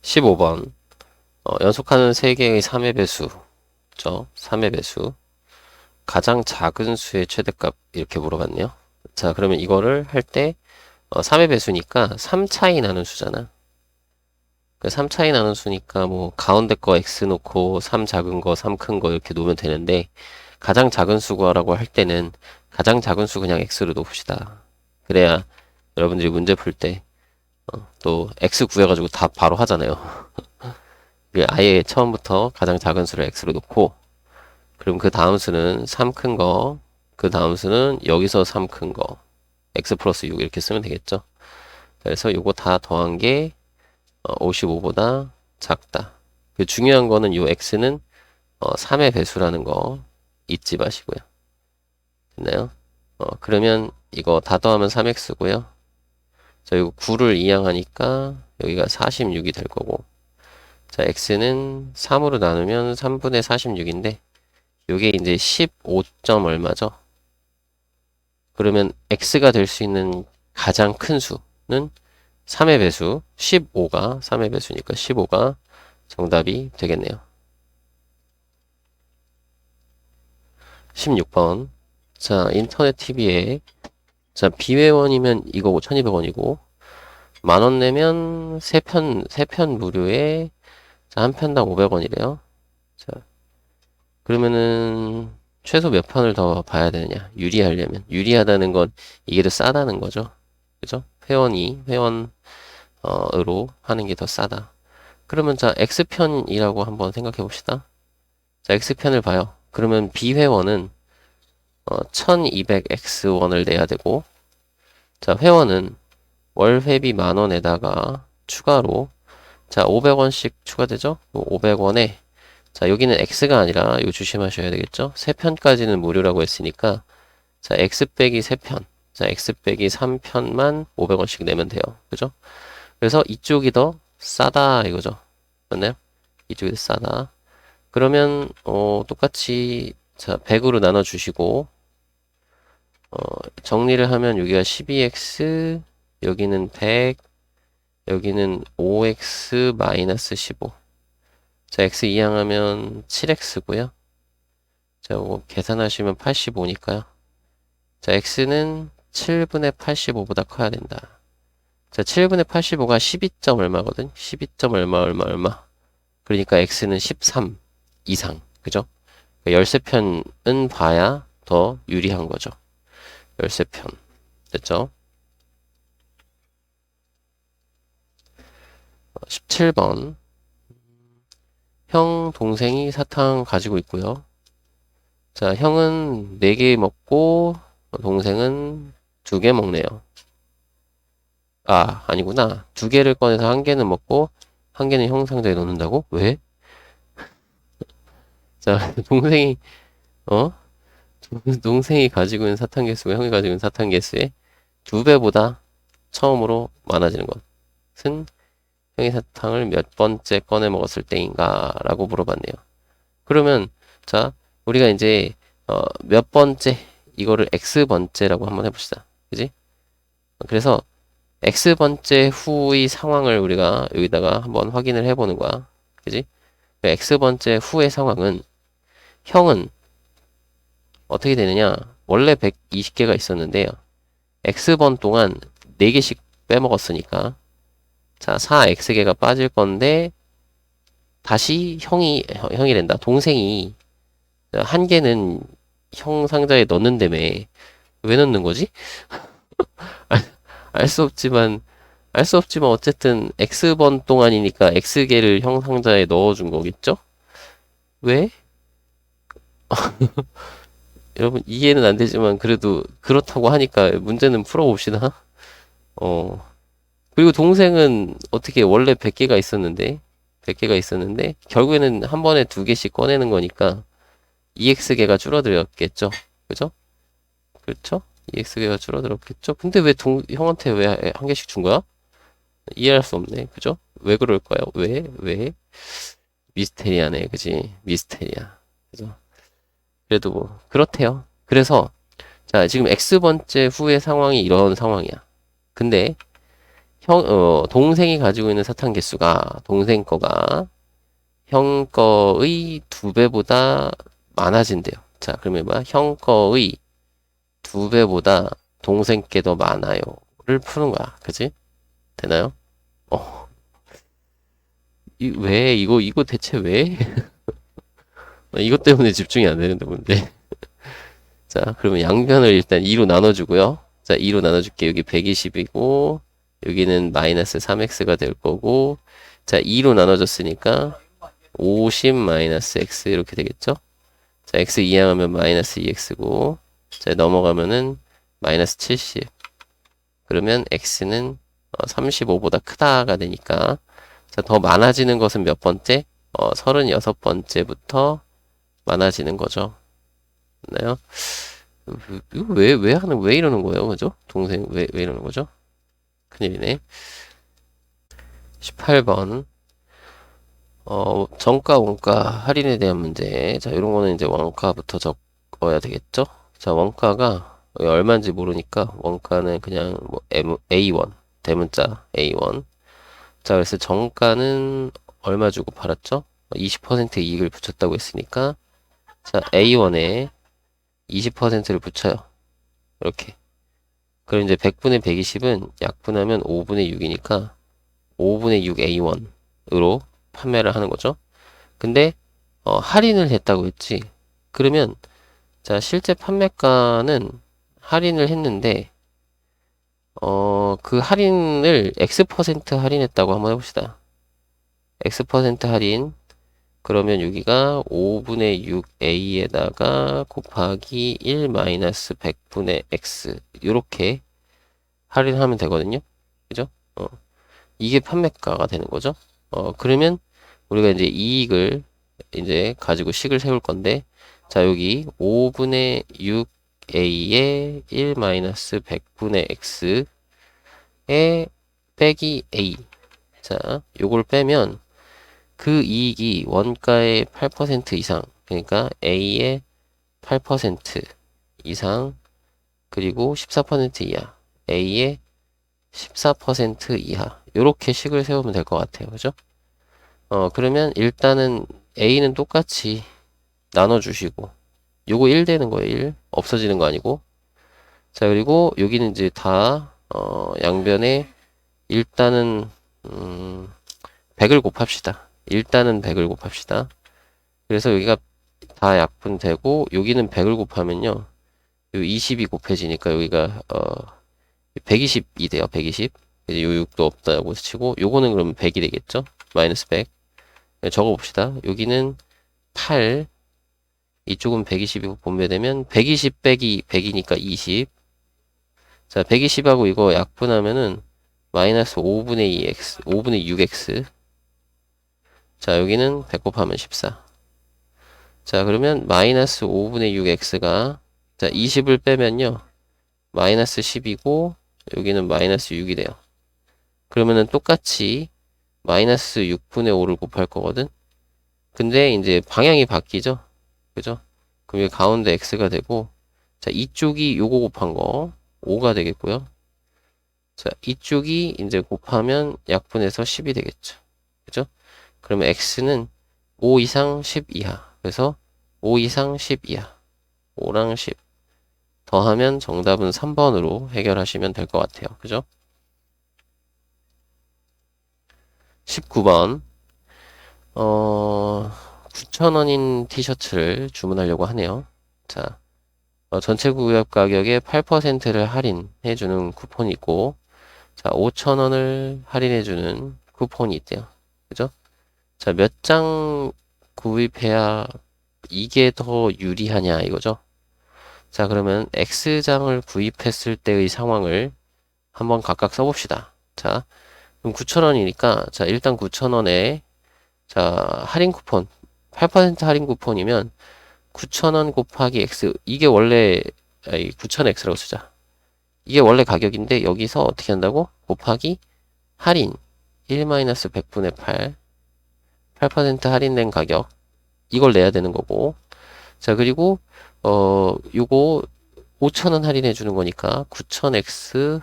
15번. 연속하는 3개의 3의 배수죠. 3의 배수. 가장 작은 수의 최대값 이렇게 물어봤네요. 자, 그러면 이거를 할 때 3의 배수니까 3 차이 나는 수잖아. 그 3 차이 나는 수니까 뭐 가운데 거 x 놓고 3 작은 거, 3 큰 거 이렇게 놓으면 되는데 가장 작은 수라고 할 때는 가장 작은 수 그냥 x로 놓읍시다. 그래야 여러분들이 문제 풀 때 또 x 구해가지고 답 바로 하잖아요. 아예 처음부터 가장 작은 수를 x로 놓고 그럼 그 다음 수는 3 큰 거, 그 다음 수는 여기서 3 큰 거, x 플러스 6 이렇게 쓰면 되겠죠. 그래서 요거 다 더한 게 55보다 작다. 그 중요한 거는 요 x는 3의 배수라는 거 잊지 마시고요. 됐나요? 그러면 이거 다 더하면 3x고요. 자, 이거 9를 이항하니까 여기가 46이 될 거고. 자, x는 3으로 나누면 3분의 46인데 요게 이제 15점 얼마죠? 그러면 x가 될 수 있는 가장 큰 수는 3의 배수, 15가 3의 배수니까 15가 정답이 되겠네요. 16번. 자, 인터넷 TV에 자, 비회원이면 이거 5,200원이고 만 원 내면 세 편 무료에 자, 한 편당 500원이래요. 자, 그러면은 최소 몇 편을 더 봐야 되느냐? 유리하려면. 유리하다는 건 이게 더 싸다는 거죠. 그죠? 회원으로 하는 게 더 싸다. 그러면 자, X편이라고 한번 생각해 봅시다. 자, X편을 봐요. 그러면 비회원은 1200X원을 내야 되고, 자, 회원은 월 회비 10,000원에다가 추가로, 자, 500원씩 추가되죠? 500원에, 자, 여기는 X가 아니라, 이거 조심하셔야 되겠죠? 3편까지는 무료라고 했으니까, 자, X 빼기 3편, 자, X 빼기 3편만 500원씩 내면 돼요. 그죠? 그래서 이쪽이 더 싸다, 이거죠. 맞나요? 이쪽이 더 싸다. 그러면 똑같이 자 100으로 나눠 주시고 정리를 하면 여기가 12x 여기는 100 여기는 5x 마이너스 15 자 x 이항하면 7x고요 자 이거 계산하시면 85니까요 자 x는 7분의 85보다 커야 된다 자 7분의 85가 12점 얼마거든 12점 얼마 그러니까 x는 13 이상 그죠 13편은 봐야 더 유리한 거죠. 13편. 됐죠? 17번. 형, 동생이 사탕 가지고 있고요. 자, 형은 4개 먹고, 동생은 2개 먹네요. 아, 아니구나. 2개를 꺼내서 1개는 먹고, 1개는 형 상자에 넣는다고? 왜? 자, 동생이, 어? 동생이 가지고 있는 사탕 개수가 형이 가지고 있는 사탕 개수의 2배보다 처음으로 많아지는 것은 형이 사탕을 몇 번째 꺼내 먹었을 때인가? 라고 물어봤네요. 그러면, 자, 우리가 이제, 몇 번째, 이거를 X번째라고 한번 해봅시다. 그지? 그래서, X번째 후의 상황을 우리가 여기다가 한번 확인을 해보는 거야. 그지? X번째 후의 상황은, 형은 어떻게 되느냐? 원래 120개가 있었는데요. X번 동안 4개씩 빼먹었으니까, 자, 4x개가 빠질 건데 다시 형이 된다. 동생이 1개는 형 상자에 넣는다며. 왜 넣는 거지? 알 수 없지만 어쨌든 x번 동안이니까 x개를 형 상자에 넣어준 거겠죠? 왜? 여러분 이해는 안 되지만 그래도 그렇다고 하니까 문제는 풀어봅시다. 어. 그리고 동생은 어떻게 원래 100개가 있었는데 결국에는 한 번에 2개씩 꺼내는 거니까 EX개가 줄어들었겠죠. 그죠? 그렇죠? EX개가 줄어들었겠죠? 근데 왜 형한테 왜 1개씩 준 거야? 이해할 수 없네. 그죠? 왜 그럴까요? 왜? 미스테리아네. 그지? 미스테리아. 그죠? 그래도 뭐 그렇대요. 그래서 자, 지금 X번째 후의 상황이 이런 상황이야. 근데 동생이 가지고 있는 사탕 개수가 동생 거가 형 거의 2배보다 많아진대요. 자, 그러면 뭐야? 형 거의 2배보다 동생 게 더 많아요를 푸는 거야. 그지? 되나요? 어, 왜, 이거 대체 왜? 이것 때문에 집중이 안 되는데, 뭔데? 자, 그러면 양변을 일단 2로 나눠주고요. 자, 2로 나눠줄게. 여기 120이고, 여기는 마이너스 3x가 될 거고, 자, 2로 나눠줬으니까, 50 마이너스 x 이렇게 되겠죠? 자, x 이항하면 마이너스 2x고, 자, 넘어가면은 마이너스 70. 그러면 x는 35보다 크다가 되니까, 자, 더 많아지는 것은 몇 번째? 36번째부터 많아지는 거죠. 맞나요? 이거 왜 이러는 거예요? 그죠? 동생, 왜 이러는 거죠? 큰일이네. 18번. 정가, 원가, 할인에 대한 문제. 자, 이런 거는 이제 원가부터 적어야 되겠죠? 자, 원가가 얼마인지 모르니까 원가는 그냥 뭐 A1, 대문자 A1. 자, 그래서 정가는 얼마 주고 팔았죠? 20% 이익을 붙였다고 했으니까 자, A1에 20%를 붙여요. 이렇게. 그럼 이제 100분의 120은 약분하면 5분의 6이니까 5분의 6 A1으로 판매를 하는 거죠. 근데 할인을 했다고 했지. 그러면 자, 실제 판매가는 할인을 했는데 그 할인을 X% 할인했다고 한번 해봅시다. X% 할인. 그러면 여기가 5분의 6A에다가 곱하기 1 마이너스 100분의 X. 이렇게 할인하면 되거든요. 그죠? 이게 판매가가 되는 거죠. 그러면 우리가 이제 이익을 이제 가지고 식을 세울 건데, 자, 여기 5분의 6A에 1 마이너스 100분의 X에 빼기 A. 자, 요걸 빼면 그 이익이 원가의 8% 이상, 그러니까 A의 8% 이상, 그리고 14% 이하, A의 14% 이하. 요렇게 식을 세우면 될 것 같아요. 그죠? 그러면 일단은 A는 똑같이 나눠주시고, 요거 1 되는 거예요. 1. 없어지는 거 아니고. 자, 그리고 여기는 이제 다, 양변에 일단은, 100을 곱합시다. 일단은 100을 곱합시다. 그래서 여기가 다 약분되고, 여기는 100을 곱하면요. 요 20이 곱해지니까 여기가, 120이 돼요. 120. 이제 요 6도 없다고 치고, 요거는 그러면 100이 되겠죠? 마이너스 100. 적어봅시다. 여기는 8. 이쪽은 120이고 분배되면 120 빼기 100이니까 20. 자, 120하고 이거 약분하면은 마이너스 5분의 2x, 5분의 6x. 자, 여기는 100 곱하면 14. 자, 그러면 마이너스 5분의 6x가 자, 20을 빼면요. 마이너스 10이고 여기는 마이너스 6이 돼요. 그러면은 똑같이 마이너스 6분의 5를 곱할 거거든. 근데 이제 방향이 바뀌죠. 그죠? 그럼 여기 가운데 x가 되고 자, 이쪽이 요거 곱한 거 5가 되겠고요. 자, 이쪽이 이제 곱하면 약분해서 10이 되겠죠. 그죠? 그러면 x는 5 이상 10 이하. 그래서 5 이상 10 이하. 5랑 10 더하면 정답은 3번으로 해결하시면 될 것 같아요. 그죠? 19번 9,000원인 티셔츠를 주문하려고 하네요. 자, 전체 구입 가격의 8%를 할인해주는 쿠폰이 있고, 자, 5,000원을 할인해주는 쿠폰이 있대요. 그죠? 자, 몇 장 구입해야 이게 더 유리하냐, 이거죠? 자, 그러면 X장을 구입했을 때의 상황을 한번 각각 써봅시다. 자, 그럼 9,000원이니까, 자, 일단 9,000원에, 자, 할인 쿠폰, 8% 할인 쿠폰이면, 9,000원 곱하기 X, 이게 원래, 9,000X라고 쓰자. 이게 원래 가격인데, 여기서 어떻게 한다고? 곱하기 할인, 1-100분의 8, 8% 할인된 가격, 이걸 내야 되는 거고, 자, 그리고, 요거 5,000원 할인해 주는 거니까, 9,000X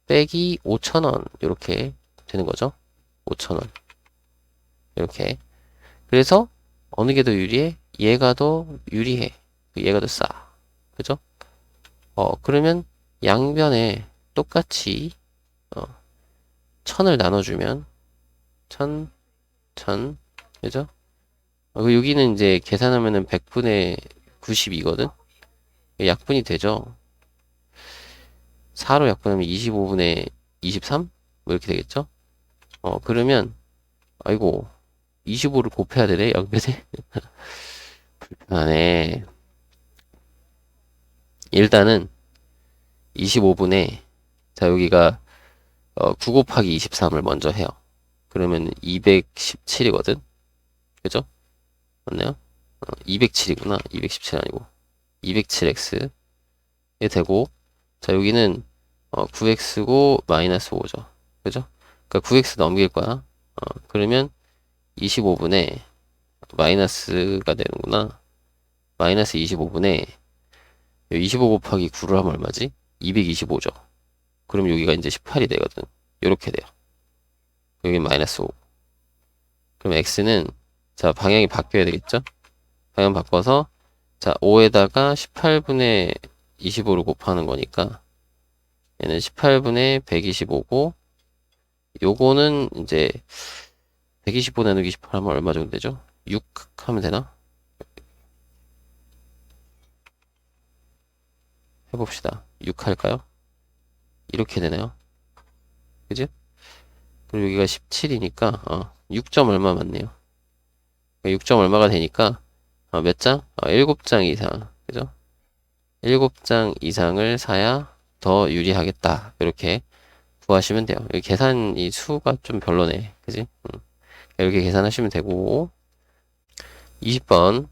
빼기 5,000원 이렇게 되는 거죠. 5,000원 이렇게. 그래서 어느 게 더 유리해? 얘가 더 유리해. 얘가 더 싸. 그죠? 그러면 양변에 똑같이 1000을 나눠주면 1000, 1000, 그죠? 여기는 이제 계산하면은 100분의 92거든? 약분이 되죠? 4로 약분하면 25분의 23? 뭐 이렇게 되겠죠? 그러면, 아이고, 25를 곱해야 되네, 양변에? 불편하네. 일단은 25분의, 자, 여기가 9 곱하기 23을 먼저 해요. 그러면 217이거든? 그죠? 맞나요? 207이구나. 217 아니고. 207x에 되고, 자, 여기는 9x고 마이너스 5죠. 그죠? 그러니까 9x 넘길 거야. 그러면 25분의 마이너스가 되는구나. 마이너스 25분의 25 곱하기 9를 하면 얼마지? 225죠. 그럼 여기가 이제 18이 되거든. 요렇게 돼요. 여기 마이너스 5. 그럼 x는 자, 방향이 바뀌어야 되겠죠? 방향 바꿔서 자, 5에다가 18분의 25를 곱하는 거니까 얘는 18분의 125고 요거는 이제 125 나누기 18 하면 얼마 정도 되죠? 6 하면 되나? 해봅시다. 6 할까요? 이렇게 되나요? 그지? 그리고 여기가 17이니까 6점 얼마 맞네요. 6점 얼마가 되니까 몇 장? 7장 이상. 그죠? 7장 이상을 사야 더 유리하겠다. 이렇게 구하시면 돼요. 여기 계산이 수가 좀 별로네. 그지? 이렇게 계산하시면 되고 20번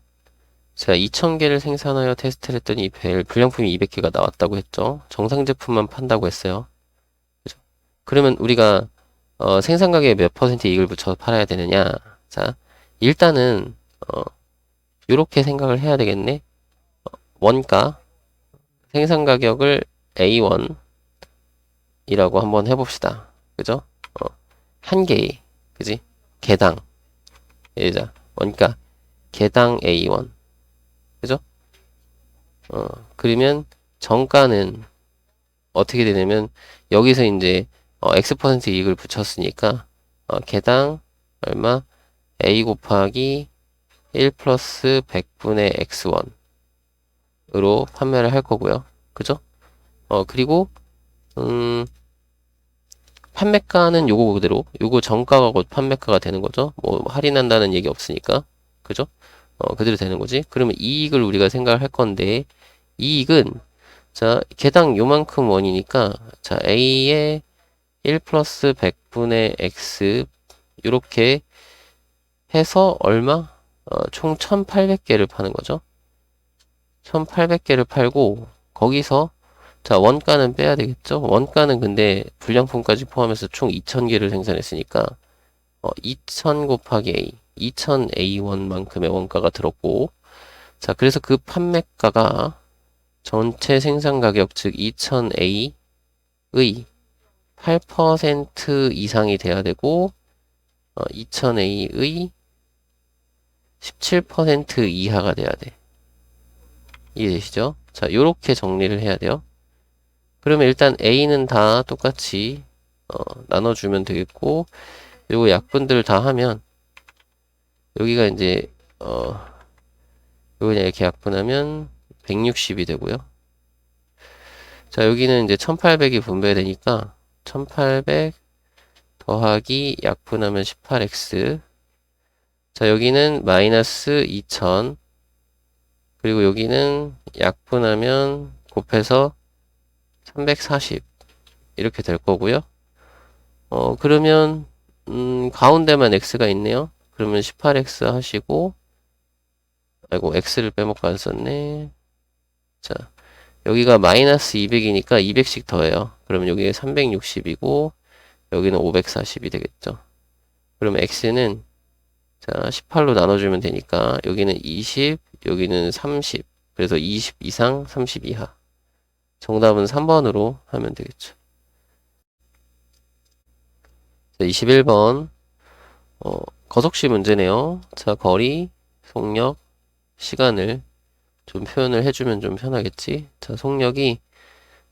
제가 2000개를 생산하여 테스트를 했더니 불량품이 200개가 나왔다고 했죠. 정상 제품만 판다고 했어요. 그죠? 그러면 우리가 생산 가격에 몇 퍼센트 이익을 붙여서 팔아야 되느냐? 자, 일단은 이렇게 생각을 해야 되겠네. 원가 생산 가격을 A1이라고 한번 해봅시다. 그죠? 한 개의 그지? 개당 예자 원가 개당 A1 그죠? 그러면 정가는 어떻게 되냐면 여기서 이제 X% 이익을 붙였으니까 개당 얼마? A 곱하기 1 플러스 100분의 X1으로 판매를 할 거고요. 그죠? 그리고 판매가는 요거 그대로 요거 정가가 곧 판매가가 되는 거죠. 뭐 할인한다는 얘기 없으니까. 그죠? 그대로 되는 거지. 그러면 이익을 우리가 생각을 할 건데 이익은 자, 개당 요만큼 원이니까 자, A의 1 플러스 100분의 X 요렇게 해서 얼마? 총 1800개를 파는 거죠. 1800개를 팔고 거기서 자, 원가는 빼야 되겠죠? 원가는 근데 불량품까지 포함해서 총 2000개를 생산했으니까 2000 곱하기 A 2000A1만큼의 원가가 들었고 자, 그래서 그 판매가가 전체 생산 가격 즉 2000A의 8% 이상이 돼야 되고 2000A의 17% 이하가 돼야 돼. 이해되시죠? 자, 요렇게 정리를 해야 돼요. 그러면 일단 A는 다 똑같이 나눠주면 되겠고 그리고 약분들 다 하면 여기가 이제 요거 그냥 이렇게 약분하면 160이 되고요. 자, 여기는 이제 1800이 분배되니까 1800 더하기 약분하면 18x 자, 여기는 마이너스 2000 그리고 여기는 약분하면 곱해서 340 이렇게 될 거고요. 그러면 가운데만 x가 있네요. 그러면 18x 하시고 아이고 x를 빼먹고 안 썼네. 자, 여기가 마이너스 200이니까 200씩 더해요. 그러면 여기가 360이고 여기는 540이 되겠죠. 그러면 x는 자 18로 나눠주면 되니까 여기는 20, 여기는 30. 그래서 20 이상, 30 이하. 정답은 3번으로 하면 되겠죠. 21번 거속시 문제네요. 자, 거리, 속력, 시간을 좀 표현을 해주면 좀 편하겠지. 자, 속력이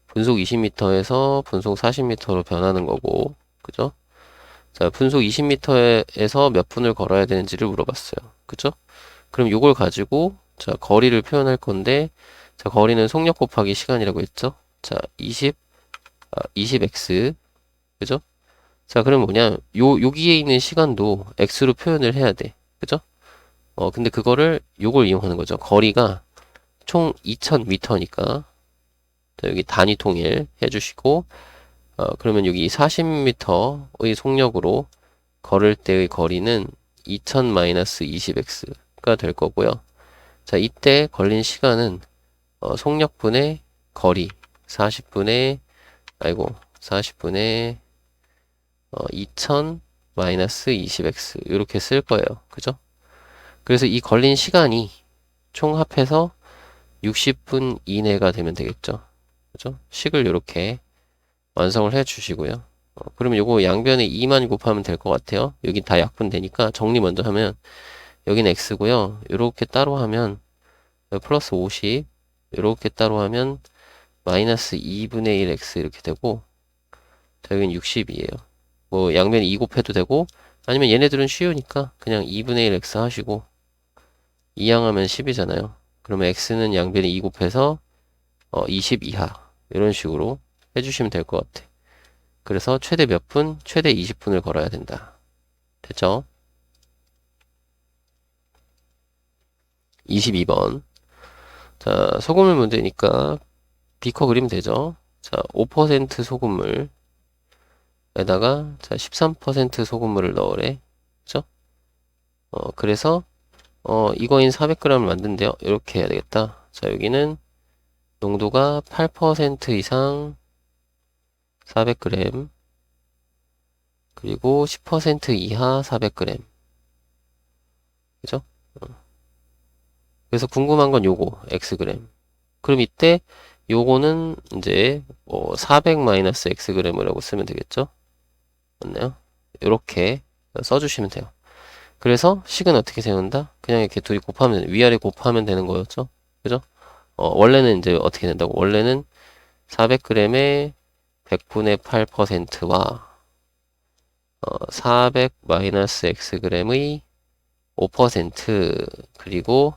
분속 20m에서 분속 40m로 변하는 거고, 그죠? 자, 분속 20m에서 몇 분을 걸어야 되는지를 물어봤어요. 그죠? 그럼 요걸 가지고, 자, 거리를 표현할 건데, 자, 거리는 속력 곱하기 시간이라고 했죠? 자, 20x. 그죠? 자, 그럼 뭐냐? 여기에 있는 시간도 x로 표현을 해야 돼. 그죠? 근데 그거를 요걸 이용하는 거죠. 거리가 총 2000m니까. 자, 여기 단위 통일 해주시고, 그러면 여기 40m의 속력으로 걸을 때의 거리는 2000-20x가 될 거고요. 자, 이때 걸린 시간은 속력분의 거리 40분의 2000-20x 이렇게 쓸 거예요. 그죠? 그래서 이 걸린 시간이 총 합해서 60분 이내가 되면 되겠죠. 그죠? 식을 이렇게 완성을 해 주시고요. 그러면 요거 양변에 2만 곱하면 될 것 같아요. 여기 다 약분되니까 정리 먼저 하면 여기는 x고요. 이렇게 따로 하면 플러스 50 이렇게 따로 하면 마이너스 2분의 1 x 이렇게 되고 자, 여기는 60이에요. 뭐 양변에 2 곱해도 되고 아니면 얘네들은 쉬우니까 그냥 2분의 1 x 하시고 2항하면 10이잖아요. 그러면 x는 양변에 2 곱해서 20 이하 이런 식으로 해주시면 될 것 같아. 그래서 최대 몇 분? 최대 20분을 걸어야 된다. 됐죠? 22번. 자, 소금물 문제니까 비커 그리면 되죠? 자, 5% 소금물에다가 자, 13% 소금물을 넣으래. 그죠? 그래서 이거인 400g을 만든대요. 이렇게 해야 되겠다. 자, 여기는 농도가 8% 이상 400g 그리고 10% 이하 400g. 그죠? 그래서 궁금한 건 요거 xg. 그럼 이때 요거는 이제 400-xg이라고 쓰면 되겠죠? 맞나요? 이렇게 써주시면 돼요. 그래서 식은 어떻게 세운다? 그냥 이렇게 둘이 곱하면 위아래 곱하면 되는 거였죠? 그죠? 원래는 이제 어떻게 된다고? 원래는 400g의 100분의 8%와 400-xg의 5% 그리고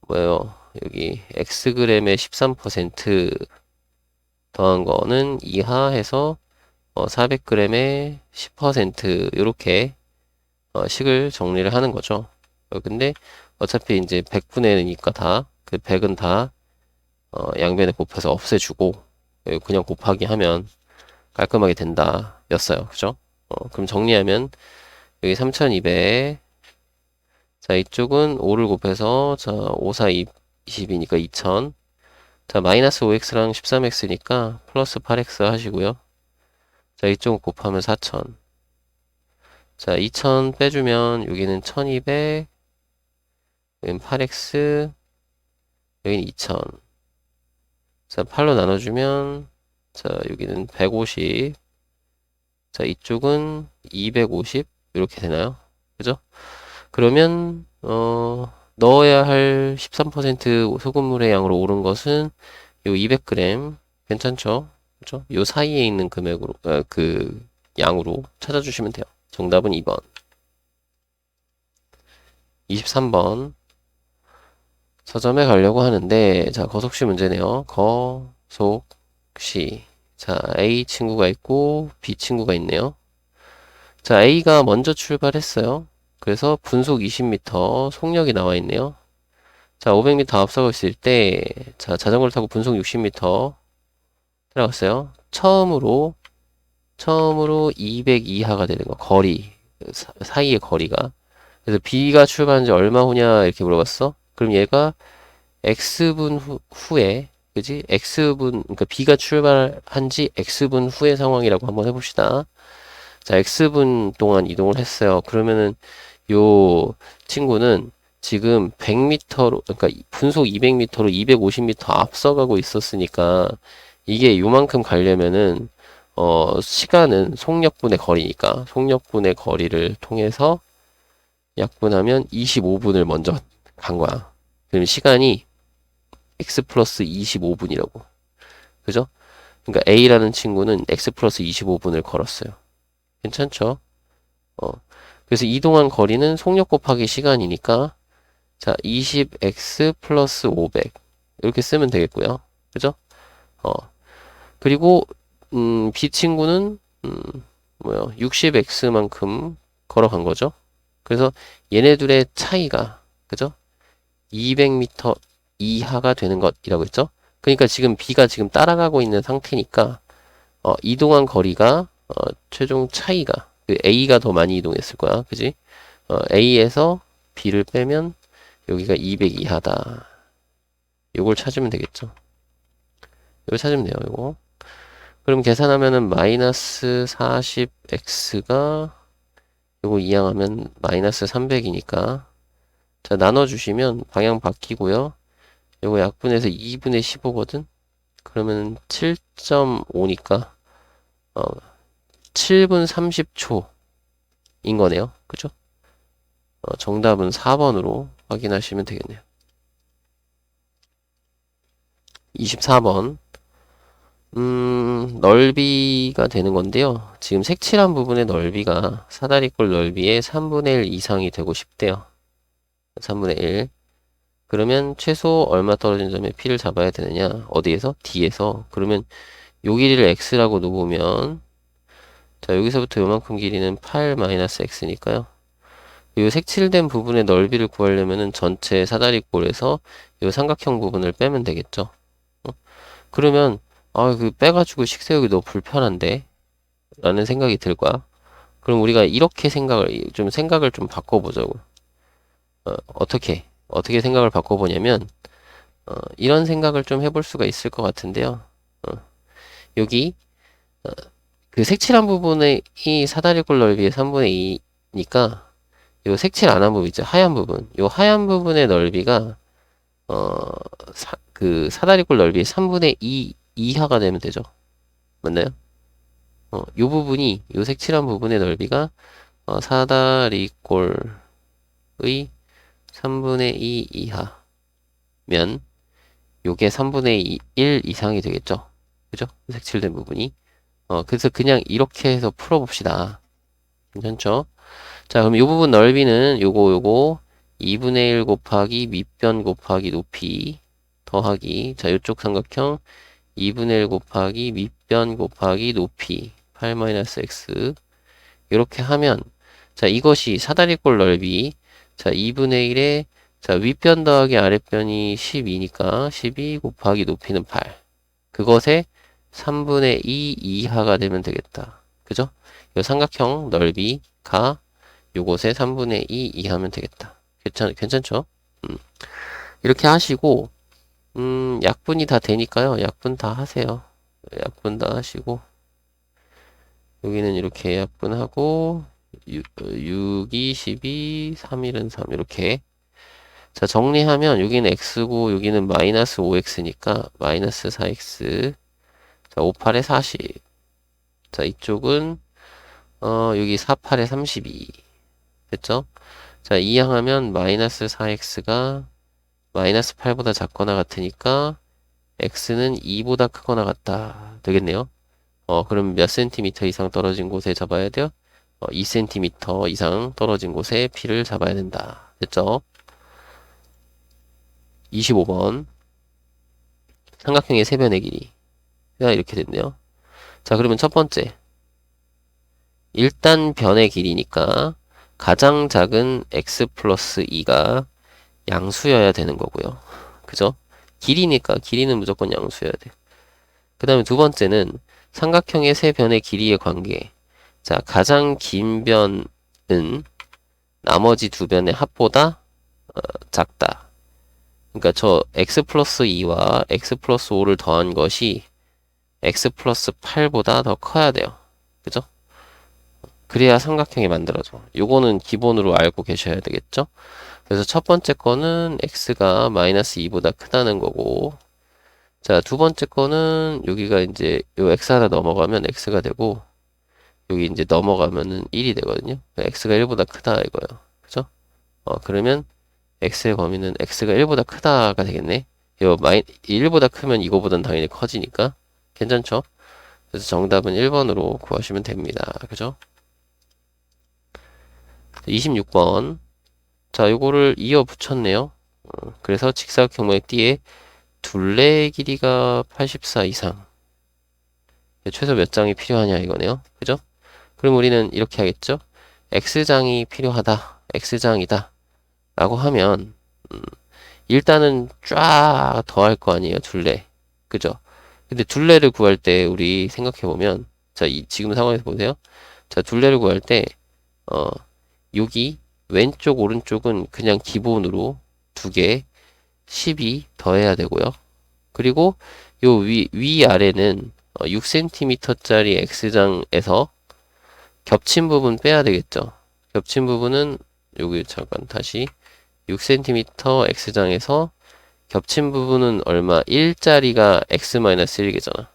뭐예요? 여기 xg의 13% 더한 거는 이하해서 400g의 10% 이렇게 식을 정리를 하는 거죠. 근데 어차피 이제 100분의 1이니까 다 그 100은 다 양변에 곱해서 없애주고 그냥 곱하기 하면 깔끔하게 된다 였어요. 그죠? 그럼 정리하면 여기 3200 자, 이쪽은 5를 곱해서, 자, 5, 4, 20이니까 2000. 자, 마이너스 5x랑 13x니까 플러스 8x 하시고요. 자, 이쪽은 곱하면 4000. 자, 2000 빼주면 여기는 1200, 여기는 8x, 여기는 2000. 자, 8로 나눠주면, 자, 여기는 150. 자, 이쪽은 250. 이렇게 되나요? 그죠? 그러면 넣어야 할 13% 소금물의 양으로 오른 것은 요 200g 괜찮죠? 그죠? 요 사이에 있는 금액으로 그 양으로 찾아주시면 돼요. 정답은 2번. 23번 서점에 가려고 하는데 자 거속시 문제네요. 거속시 자 A 친구가 있고 B 친구가 있네요. 자 A가 먼저 출발했어요. 그래서 분속 20m 속력이 나와 있네요. 자, 500m 앞서고 있을 때, 자, 자전거를 타고 분속 60m 들어갔어요. 처음으로 200 이하가 되는 거, 거리, 사이의 거리가. 그래서 B가 출발한 지 얼마 후냐, 이렇게 물어봤어. 그럼 얘가 X분 후에, 그지? X분, 그러니까 B가 출발한 지 X분 후의 상황이라고 한번 해봅시다. 자, X분 동안 이동을 했어요. 그러면은, 요 친구는 지금 100m로, 그러니까 분속 200m로 250m 앞서가고 있었으니까 이게 요만큼 가려면은 시간은 속력분의 거리니까 속력분의 거리를 통해서 약분하면 25분을 먼저 간 거야. 그럼 시간이 x 플러스 25분이라고. 그죠? 그러니까 A라는 친구는 x 플러스 25분을 걸었어요. 괜찮죠? 어. 그래서 이동한 거리는 속력 곱하기 시간이니까 자, 20x 플러스 500 이렇게 쓰면 되겠고요. 그죠? 어. 그리고 B 친구는 60x만큼 걸어간 거죠. 그래서 얘네들의 차이가 그죠? 200m 이하가 되는 것이라고 했죠. 그러니까 지금 B가 지금 따라가고 있는 상태니까 이동한 거리가 최종 차이가 그 A가 더 많이 이동했을 거야. 그지? A에서 B를 빼면 여기가 200 이하다. 요걸 찾으면 되겠죠. 요걸 찾으면 돼요. 요거. 그럼 계산하면은 마이너스 40x가 요거 이항하면 마이너스 300이니까 자 나눠주시면 방향 바뀌고요. 요거 약분해서 2분의 15거든. 그러면 7.5니까 7분 30초인 거네요. 그죠? 정답은 4번으로 확인하시면 되겠네요. 24번 넓이가 되는 건데요. 지금 색칠한 부분의 넓이가 사다리꼴 넓이의 3분의 1 이상이 되고 싶대요. 3분의 1. 그러면 최소 얼마 떨어진 점에 P를 잡아야 되느냐? 어디에서? D에서. 그러면 요 길이를 X라고 놓으면 자 여기서부터 요만큼 길이는 8-X니까요. 요 색칠된 부분의 넓이를 구하려면은 전체 사다리꼴에서 요 삼각형 부분을 빼면 되겠죠. 그러면 그 빼가지고 식 세우기 너무 불편한데 라는 생각이 들 거야. 그럼 우리가 이렇게 생각을 좀 바꿔보자고. 어떻게 생각을 바꿔보냐면 이런 생각을 좀 해볼 수가 있을 것 같은데요. 여기 그 색칠한 부분의 이 사다리꼴 넓이의 3분의 2니까 요 색칠 안 한 부분 있죠. 하얀 부분. 요 하얀 부분의 넓이가 그 사다리꼴 넓이의 3분의 2 이하가 되면 되죠. 맞나요? 요 부분이 요 색칠한 부분의 넓이가 사다리꼴의 3분의 2 이하면 요게 3분의 1 이상이 되겠죠. 그죠? 색칠된 부분이. 그래서 그냥 이렇게 해서 풀어봅시다. 괜찮죠? 자, 그럼 이 부분 넓이는 요거 2분의 1 곱하기 밑변 곱하기 높이 더하기 자, 요쪽 삼각형 2분의 1 곱하기 밑변 곱하기 높이 8-x 이렇게 하면 자, 이것이 사다리꼴 넓이 자, 2분의 1에 자, 윗변 더하기 아랫변이 12니까 12 곱하기 높이는 8 그것에 3분의 2 이하가 되면 되겠다. 그죠? 이 삼각형 넓이가 요것에 3분의 2 이하면 되겠다. 괜찮죠? 이렇게 하시고, 약분이 다 되니까요. 약분 다 하세요. 약분 다 하시고, 여기는 이렇게 약분하고, 6, 2, 12, 3, 1은 3, 이렇게. 자, 정리하면, 여기는 x고, 여기는 마이너스 5x니까, 마이너스 4x. 자, 5, 8에 40. 자, 이쪽은, 여기 4, 8에 32. 됐죠? 자, 이항하면 마이너스 4x가 마이너스 8보다 작거나 같으니까 x는 2보다 크거나 같다. 되겠네요. 그럼 몇 센티미터 이상 떨어진 곳에 잡아야 돼요? 2cm 이상 떨어진 곳에 P를 잡아야 된다. 됐죠? 25번 삼각형의 세변의 길이 이렇게 됐네요. 자, 그러면 첫 번째 일단 변의 길이니까 가장 작은 x 플러스 2가 양수여야 되는 거고요. 그죠? 길이니까 길이는 무조건 양수여야 돼. 그 다음에 두 번째는 삼각형의 세 변의 길이의 관계. 자, 가장 긴 변은 나머지 두 변의 합보다 작다. 그러니까 저 x 플러스 2와 x 플러스 5를 더한 것이 x 플러스 8보다 더 커야 돼요. 그죠? 그래야 삼각형이 만들어져. 요거는 기본으로 알고 계셔야 되겠죠? 그래서 첫 번째 거는 x가 마이너스 2보다 크다는 거고 자, 두 번째 거는 여기가 이제 요 x 하나 넘어가면 x가 되고 여기 이제 넘어가면은 1이 되거든요. x가 1보다 크다 이거예요. 그죠? 그러면 x의 범위는 x가 1보다 크다가 되겠네. 1보다 크면 이거보단 당연히 커지니까 괜찮죠? 그래서 정답은 1번으로 구하시면 됩니다. 그죠? 26번. 자, 요거를 이어 붙였네요. 그래서 직사각형모의 띠에 둘레의 길이가 84 이상. 최소 몇 장이 필요하냐 이거네요. 그죠? 그럼 우리는 이렇게 하겠죠? x장이 필요하다. x장이다. 라고 하면 일단은 쫙 더할 거 아니에요. 둘레. 그죠? 근데 둘레를 구할 때 우리 생각해보면 자, 지금 상황에서 보세요. 자, 둘레를 구할 때 여기 왼쪽 오른쪽은 그냥 기본으로 두 개 12 더해야 되고요. 그리고 요 위 아래는 6cm짜리 x장에서 겹친 부분 빼야 되겠죠. 겹친 부분은 여기 잠깐 다시 6cm x장에서 겹친 부분은 얼마? 1짜리가 x-1개잖아.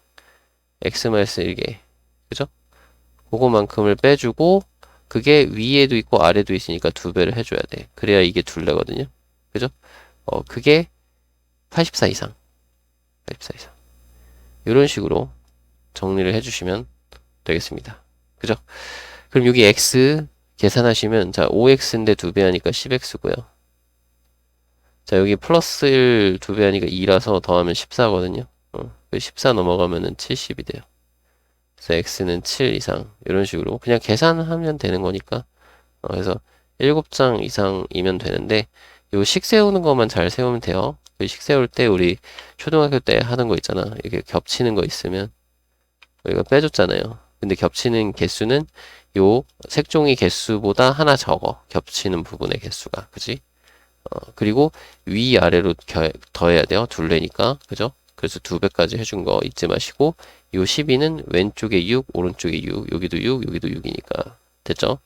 x-1개. 그죠? 그거만큼을 빼주고 그게 위에도 있고 아래도 있으니까 두 배를 해줘야 돼. 그래야 이게 둘레거든요. 그죠? 그게 84 이상. 84 이상. 이런 식으로 정리를 해주시면 되겠습니다. 그죠? 그럼 여기 x 계산하시면 자 5x인데 두 배 하니까 10x고요. 자 여기 플러스 1 두 배 하니까 2라서 더하면 14거든요. 14 넘어가면은 70이 돼요. 그래서 x는 7 이상 이런 식으로 그냥 계산하면 되는 거니까 그래서 7장 이상이면 되는데 요 식 세우는 것만 잘 세우면 돼요. 그 식 세울 때 우리 초등학교 때 하는 거 있잖아. 이렇게 겹치는 거 있으면 우리가 빼줬잖아요. 근데 겹치는 개수는 요 색종이 개수보다 하나 적어. 겹치는 부분의 개수가. 그지? 그리고 위아래로 더해야 돼요. 둘레니까. 그죠? 그래서 두 배까지 해준 거 잊지 마시고 요 12는 왼쪽에 6, 오른쪽에 6, 여기도 6, 여기도 6이니까. 됐죠?